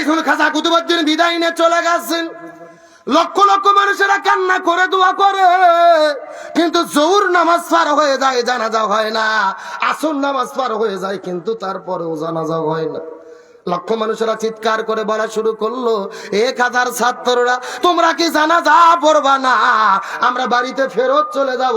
যখন খাজা কুতুবউদ্দিন বিদায় নিয়ে চলে গেছেন, লক্ষ লক্ষ মানুষেরা কান্না করে দোয়া করে, কিন্তু জোহর নামাজ পার হয়ে যায়, জানাজা হয় না। আসর নামাজ পার হয়ে যায়, কিন্তু তারপরেও জানাজা হয় না। লক্ষ মানুষেরা চিৎকার করে বলা শুরু করলো, 1000 ছাত্ররা তোমরা কি জানাজা পড়বা না? আমরা বাড়িতে ফেরত চলে যাব,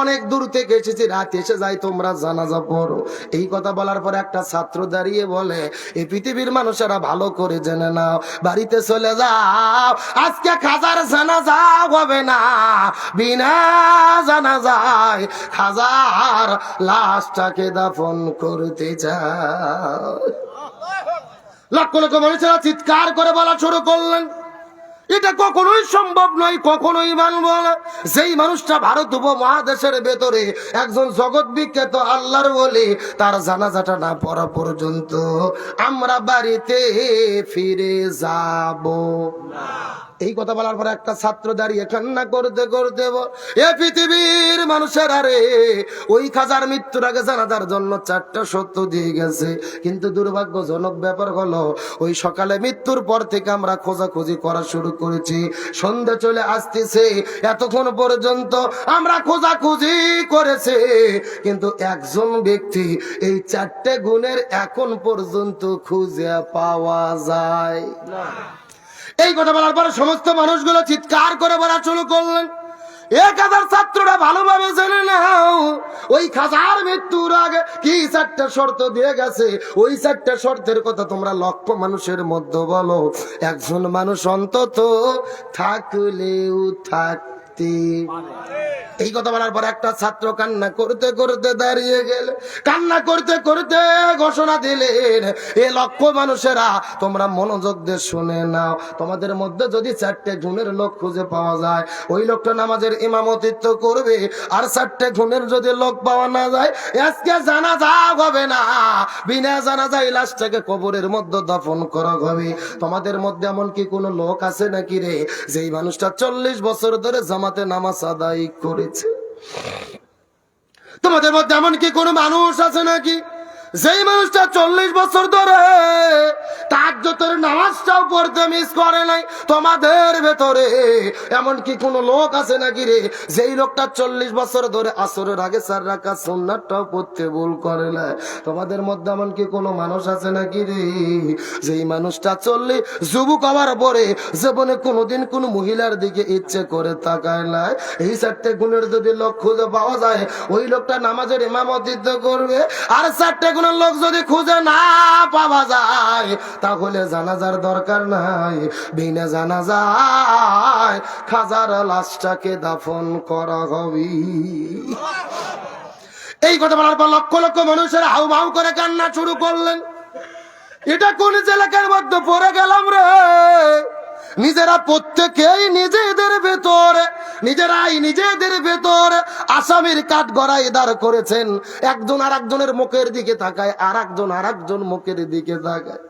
অনেক দূর থেকে এসেছি, রাত এসে যাই, তোমরা জানাজা পড়ো। এই কথা বলার পর একটা ছাত্র দাঁড়িয়ে বলে, এই পৃথিবীর মানুষেরা ভালো করে জেনে নাও, বাড়িতে চলে যাও, আজকে খাজার জানাজা হবে না। বিনা জানাজায় খাজার লাশটাকে দাফন করতে যায়। লক্ষ লক্ষ মানুষেরা চিৎকার করে বলা শুরু করলেন, এটা কখনোই সম্ভব নয়, কখনোই মানব না। যেই মানুষটা ভারত উপমহাদেশের ভেতরে একজন জগৎ বিখ্যাত আল্লাহর ওলি, তার জানাজাটা না পড়া পর্যন্ত আমরা বাড়িতে ফিরে যাব না। এই কথা বলার পর একটা ছাত্র দাঁড়িয়ে কান্না করতে করতে এ পৃথিবীর মানুষের, আরে ওই খাজার মৃত্যুর আগে জানাজার জন্য 4টা সত্য দিয়ে গেছে, কিন্তু দুর্ভাগ্যজনক ব্যাপার হলো ওই সকালে মৃত্যুর পর থেকে আমরা খোঁজাখুঁজি করা শুরু করেছি, সন্ধ্যা চলে আসতেছে, এতক্ষণ পর্যন্ত আমরা খোঁজাখুঁজি করেছি, কিন্তু একজন ব্যক্তি এই 4টে গুণের এখন পর্যন্ত খুঁজে পাওয়া যায় না। এই কথা বলার পরে সমস্ত মানুষগুলো চিৎকার করে বলা শুরু করলেন, 1000 ছাত্ররা ভালোভাবে জেনে নাও, ওই খাজার মৃত্যুর আগে কি 4টা শর্ত দিয়ে গেছে, ওই 4টা শর্তের কথা তোমরা লক্ষ মানুষের মধ্যে বলো, একজন মানুষ অন্তত থাকলেও থাকতে। এই কথা বলার পর একটা ছাত্র কান্না করতে করতে দাঁড়িয়ে গেল, কান্না করতে করতে ঘোষণা দিলেন, এ লক্ষ মানুষেরা তোমরা মনোযোগ দিয়ে শুনে নাও, তোমাদের মধ্যে যদি 4টে গুণের লোক খুঁজে পাওয়া যায়, ওই লোকটা নামাজের ইমামতিত্ব করবে, আর 4টে গুণের যদি লোক পাওয়া না যায়, আজকে জানাজা হবে না, বিনা জানাজায় লাশটাকে কবরের মধ্যে দাফন করা হবে। তোমাদের মধ্যে এমন কি কোনো লোক আছে নাকি রে, যেই মানুষটা 40 বছর ধরে জামাতে নামাজ আদায় করে? তোমাদের মধ্যে এমন কি কোন মানুষ আছে নাকি যেই মানুষটা 40 বছর ধরে তাহাজ্জুদের নামাজটাও পড়তে মিস করে নাই? তোমাদের ভেতরে এমন কি কোন লোক আছে নাকি রে, যেই লোকটা 40 বছর ধরে আসরের আগে 4 রাকাত সুন্নাতটাও পড়তে ভুল করে না? তোমাদের মধ্যে এমন কি কোন মানুষ আছে নাকি রে, যেই মানুষটা 40 যুবক হওয়ার পরে জীবনে কোনোদিন কোন মহিলার দিকে ইচ্ছে করে তাকায় না? এই 4টে গুণের যদি লোক খুঁজে পাওয়া যায়, ওই লোকটা নামাজের ইমামতিত্ব করবে। আর 4টে গুণের লোক যদি খুঁজে না পাওয়া যায়, তাহলে জানাজার দরকার নাই, বিনা জানাজায় খাজার লাশটাকে দাফন করা হবে। এই কথা বলার পর লক্ষ লক্ষ মানুষের হাউমাউ করে কান্না শুরু করলেন, এটা কোন এলাকার মধ্যে পড়ে গেলাম রে? নিজেরা প্রত্যেকেই নিজেদের ভেতরে আসামির কাঠ গড়াই দাঁড় করেছেন, একজন আর একজনের মুখের দিকে তাকায়, আর একজন মুখের দিকে তাকায়।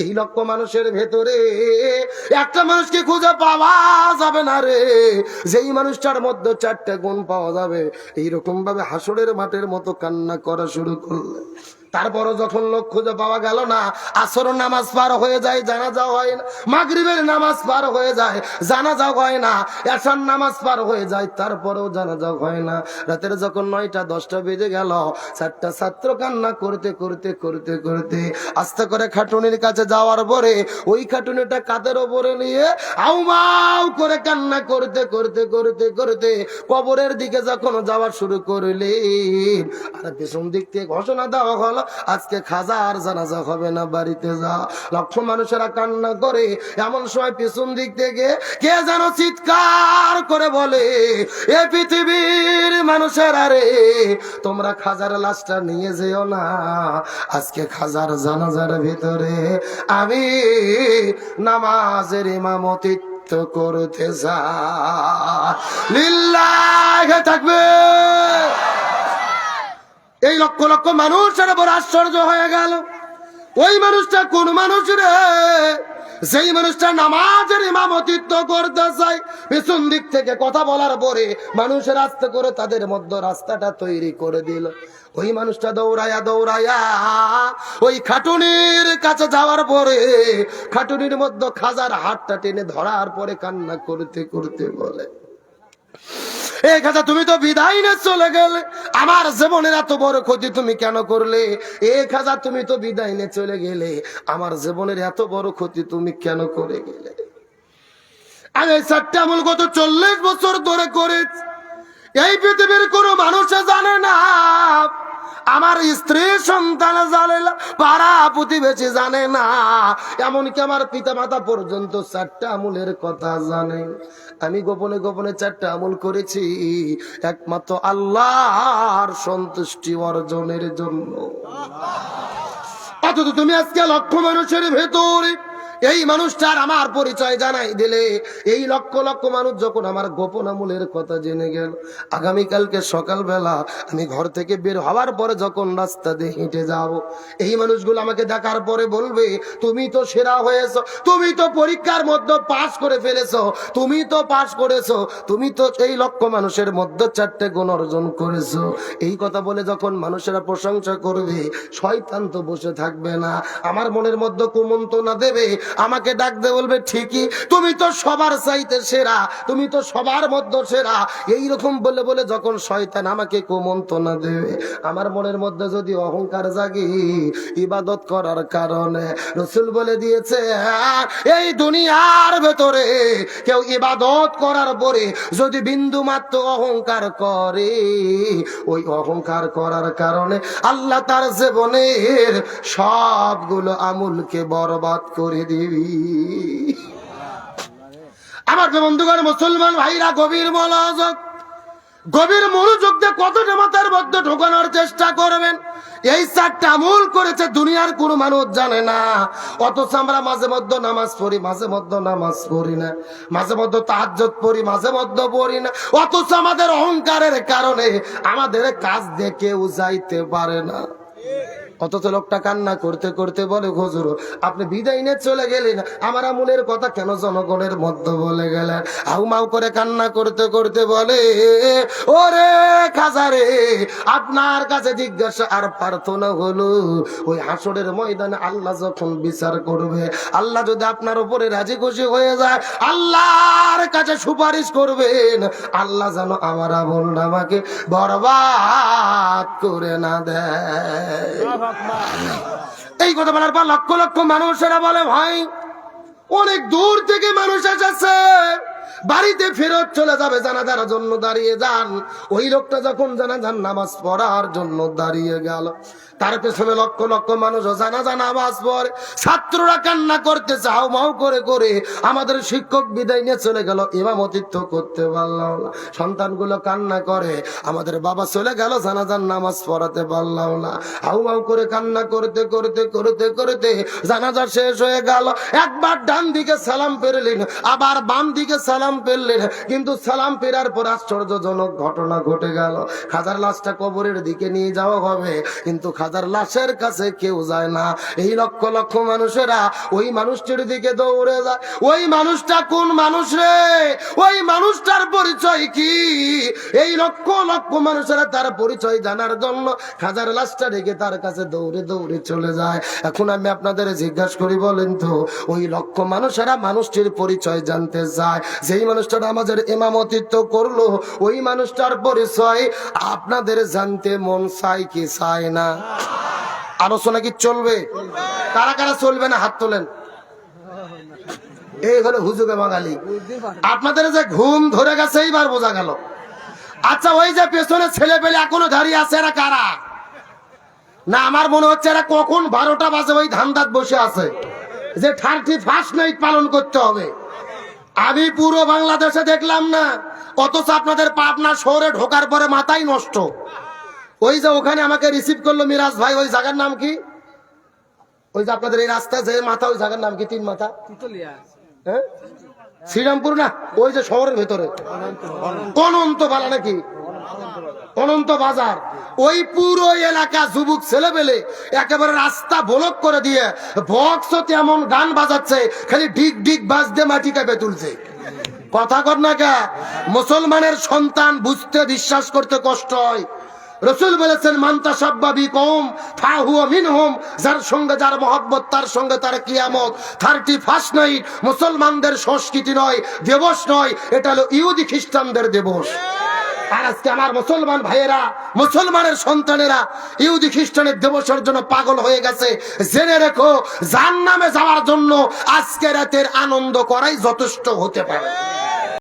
এই লক্ষ মানুষের ভেতরে একটা মানুষকে খুঁজে পাওয়া যাবে না রে, যেই মানুষটার মধ্যে 4টে গুণ পাওয়া যাবে। এইরকম ভাবে হাসরের মাঠের মতো কান্না করা শুরু করলে, তারপরও যখন লোক খুঁজে পাওয়া গেল না, আসর নামাজ পার হয়ে যায়, জানাজা হয় না, মাগরিবের নামাজ পার হয়ে যায়, জানাজা হয় না, এশার নামাজ পার হয়ে যায়, তারপরেও জানাজা হয় না। রাতের যখন 9টা 10টা বেজে গেল, 4টা ছাত্র কান্না করতে করতে করতে করতে আস্তে করে খাটুনির কাছে যাওয়ার পরে ওই খাটুনিটা কাঁধের ওপরে নিয়ে আউমাউ করে কান্না করতে করতে করতে করতে কবরের দিকে যখন যাওয়া শুরু করলেন, আর পেছন দিক থেকে ঘোষণা দেওয়া হলো, আজকে খাজার জানাজা হবে না, বাড়িতে যা। লক্ষ মানুষেরা কান্না করে, এমন সময় পিছন দিক থেকে কে যেন চিৎকার করে বলে, এ পৃথিবীর মানুষেরা রে, তোমরা খাজার লাশটা নিয়ে যেও না, আজকে খাজার জানাজার ভিতরে আমি নামাজের ইমামতিত্ব করতে যা। লিল্লাহি তাকবীর। এই লক্ষ লক্ষ মানুষের বড় আশ্চর্য হয়ে গেল, ওই মানুষটা কোন মানুষ রে, যেই মানুষটা নামাজের ইমামতিত্ব করতে চায়, পিছন দিক থেকে কথা বলার পরে মানুষের আস্তে করে তাদের মধ্যে রাস্তাটা তৈরি করে দিল, ওই মানুষটা দৌড়ায়া দৌড়ায়া ওই খাটুনির কাছে যাওয়ার পরে খাটুনির মধ্যে খাজার হাতটা টেনে ধরার পরে কান্না করতে করতে বলে, এই খাজা তুমি তো বিদায় নিয়ে চলে গেলে, আমার জীবনের এত বড় ক্ষতি তুমি কেন করলে? এই খাজা তুমি তো বিদায় নিয়ে চলে গেলে, আমার জীবনের এত বড় ক্ষতি তুমি কেন করে গেলে? আমি এই 4টা আমল গত 40 বছর ধরে করেছি, এই পৃথিবীর কোনো মানুষ জানে না, আমার স্ত্রী সন্তান জানে না, পাড়া প্রতিবেশী জানে না, এমনকি আমার পিতা মাতা পর্যন্ত 4টা আমলের কথা জানে। আমি গোপনে গোপনে 4টা আমল করেছি একমাত্র আল্লাহর সন্তুষ্টি অর্জনের জন্য। অথচ তুমি আজকে লক্ষ মানুষের ভেতরে এই মানুষটার আমার পরিচয় জানাই দিলে, এই লক্ষ লক্ষ মানুষ যখন আমার গোপন আমলের কথা জেনে গেল, আগামীকালকে সকালবেলা আমি ঘর থেকে বের হওয়ার পরে যখন রাস্তা দিয়ে হেঁটে যাব, এই মানুষগুলো আমাকে দেখার পরে বলবে, তুমি তো সেরা হয়েছো, তুমি তো পরীক্ষার মধ্যে পাস করে ফেলেছো, তুমি তো পাস করেছো, তুমি তো এই লক্ষ মানুষের মধ্যে 4টে গুণ অর্জন করেছো। এই কথা বলে যখন মানুষেরা প্রশংসা করবে, শয়তান তো বসে থাকবে না, আমার মনের মধ্যে কুমন্ত্রণা দেবে, আমাকে ডাক দে, বলবে ঠিকই, তুমি তো সবার চাইতে সেরা, তুমি তো সবার মধ্যে সেরা। এইরকম বলে বলে যখন শয়তান আমাকে কুমন্ত্রণা দেবে, আমার মনের মধ্যে যদি অহংকার জাগে ইবাদত করার কারণে, রাসূল বলে দিয়েছে এই দুনিয়ার ভেতরে কেউ ইবাদত করার পরে যদি বিন্দু মাত্র অহংকার করে, ওই অহংকার করার কারণে আল্লাহ তার জীবনের সবগুলো আমলকে বরবাদ করে দিবি। আমার বন্ধুগণ, মুসলমান ভাইরা, গভীর মনোযোগ, গভীর মনোযোগ দিয়ে কতটা মাথার মধ্যে ঢোকানোর চেষ্টা করবেন। এই 4টা আমল করেছে দুনিয়ার কোন মানুষ জানে না, অথচ আমরা মাঝে মধ্যে নামাজ পড়ি, মাঝে মধ্যে নামাজ পড়ি না, মাঝে মধ্যে তাহাজ্জুদ পড়ি, মাঝে মধ্যে পড়ি না, অথচ আমাদের অহংকারের কারণে আমাদের কাজ দিয়ে কেউ যাইতে পারে না। অথচ লোকটা কান্না করতে করতে বলে, হুজুর আপনি বিদায় নিয়ে চলে গেলেন, আমার আমলের কথা কেন জনগণের মধ্যে বলে গেলেন? হাউমাউ করে কান্না করতে করতে বলে, ওরে খাজা রে, আপনার কাছে জিজ্ঞাসা আর প্রার্থনা হলো, ওই হাসরের ময়দানে আল্লাহ যখন বিচার করবে, আল্লাহ যদি আপনার উপরে রাজি খুশি হয়ে যায়, আল্লাহর কাছে সুপারিশ করবেন, আল্লাহ যেন আমার আমল নামাকে বরবাদ করে না দেয়। এই কথা বলার পর লক্ষ লক্ষ মানুষেরা বলে, ভাই অনেক দূর থেকে মানুষ এসেছে, বাড়িতে ফেরত চলে যাবে, জানাজার জন্য দাঁড়িয়ে যান। ওই লোকটা যখন জানাজার নামাজ পড়ার জন্য দাঁড়িয়ে গেল, তার পেছনে লক্ষ লক্ষ মানুষ জানাজা নামাজ পড়ে, ছাত্ররা কান্না করতেছে হাউমাউ করে করে, আমাদের শিক্ষক বিদায় নিয়ে চলে গেল, ইমামতিত্ব করতে পারলাম না, সন্তানগুলো কান্না করে, আমাদের বাবা চলে গেল, জানাজার নামাজ পড়াতে পারলাম না, হাউমাউ করে কান্না করতে করতে করতে করতে জানাজা শেষ হয়ে গেল। একবার ডান দিকে সালাম ফেরলেন, আবার বাম দিকে সালাম ফেরলেন, কিন্তু সালাম ফেরার পর আশ্চর্যজনক ঘটনা ঘটে গেল। খাজার লাশটা কবরের দিকে নিয়ে যাওয়া হবে, কিন্তু খাজার লাশের কাছে কেউ যায় না। এই লক্ষ লক্ষ মানুষেরা ওই মানুষটির দিকে দৌড়ে যায়। ওই মানুষটা কোন মানুষ রে? ওই মানুষটার পরিচয় কি? এই লক্ষ লক্ষ মানুষেরা তার পরিচয় জানার জন্য খাজার লাশটা রেখে তার কাছে দৌড়ে দৌড়ে চলে যায়। এখন আমি আপনাদের জিজ্ঞাসা করি, বলেন তো ওই লক্ষ মানুষেরা মানুষটির পরিচয় জানতে চায়, যেই মানুষটা আমাদের ইমামতিত্ব করলো, ওই মানুষটার পরিচয় আপনাদের জানতে মন চাই কি চায় না? আলোচনা কি চলবে? কারা কারা চলবে না হাত তোলেন। এই হলো হুজুগে বাঙালি। আপনাদের যে ঘুম ধরে গেছে এইবার বোঝা গেল। আচ্ছা, ওই যে পেছনে ছেলে পেলে এখনো দাঁড়িয়ে আছে, এরা কারা? না, আমার মনে হচ্ছে এরা কখন 12টা বাজে ওই ধান্দাত বসে আছে যে 31st নাইট পালন করতে হবে। আমি পুরো বাংলাদেশে দেখলাম না, অথচ আপনাদের পাবনা শহরে ঢোকার পরে মাথাই নষ্ট। ওই যে ওখানে আমাকে রিসিভ করলো মিরাজ ভাই, ওই জায়গার নাম কি? ওই যে আপনাদের এই রাস্তা যে মাথা, ওই জায়গার নাম কি? 3 মাথা, শ্রীরামপুর না? ওই যে শহরের ভেতরে অনন্ত বালা নাকি? অনন্ত বাজার। ওই পুরো এলাকা যুবক ছেলেবেলে একেবারে রাস্তা ব্লক করে দিয়ে বক্সতে এমন গান বাজাচ্ছে, খালি ডিগ ডিগ বাজতে মাটি কাঁপে তুলছে। কথা কর না কে? মুসলমানের সন্তান বুঝতে বিশ্বাস করতে কষ্ট হয়। রসুল বলেছেন মান্তা সাব্বাবি কম ফাহুয়া মিনহুম, যার সঙ্গে যার মহব্বত তার সঙ্গে তার কিয়ামত। 31 নাইট মুসলমানদের সংস্কৃতি নয়, দিবস নয়, এটা হলো ইহুদি খ্রিস্টানদের দিবস। আর আজকে আমার মুসলমান ভাইয়েরা, মুসলমানের সন্তানেরা ইহুদি খ্রিস্টানের দিবসের জন্য পাগল হয়ে গেছে। জেনে রেখো, জাহান্নামে যাওয়ার জন্য আজকে রাতের আনন্দ করাই যথেষ্ট হতে পারে।